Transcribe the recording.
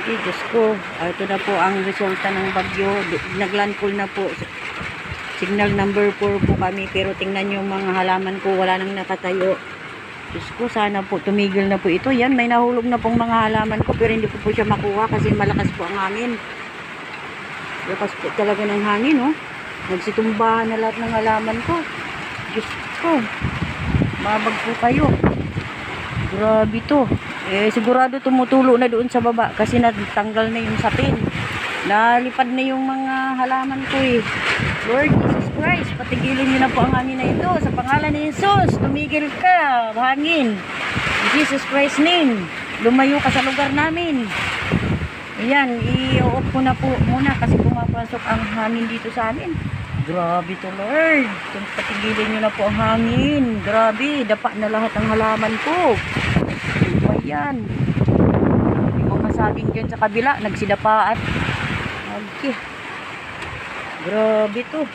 Eh, Diyos ko, ito na po ang resulta ng bagyo. Naglandfall na po. Signal number 4 po kami. Pero tingnan nyo mga halaman ko, wala nang nakatayo. Diyos ko, sana po tumigil na po ito. Yan, may nahulog na pong mga halaman ko. Pero hindi ko po siya makuha kasi malakas po ang hangin. Lakas po talaga ng hangin, oh. Nagsitumbahan na lahat ng halaman ko. Diyos ko, mabag po kayo. Grabe to. Eh, sigurado tumutulo na doon sa baba kasi natanggal na yung sapin. Nalipad na yung mga halaman ko eh. Lord Jesus Christ, patigilin niyo na po ang hangin na ito. Sa pangalan ni Jesus, tumigil ka, hangin. In Jesus Christ name, lumayo ka sa lugar namin. Ayan, i-off ko na po muna kasi pumapasok ang hangin dito sa amin. Grabe to Lord. Patigilin niyo na po ang hangin. Grabe, dapa na lahat ng halaman ko. Ayan. Yung mga saging dyan sa kabila, nagsidapa at okay. Grabe to.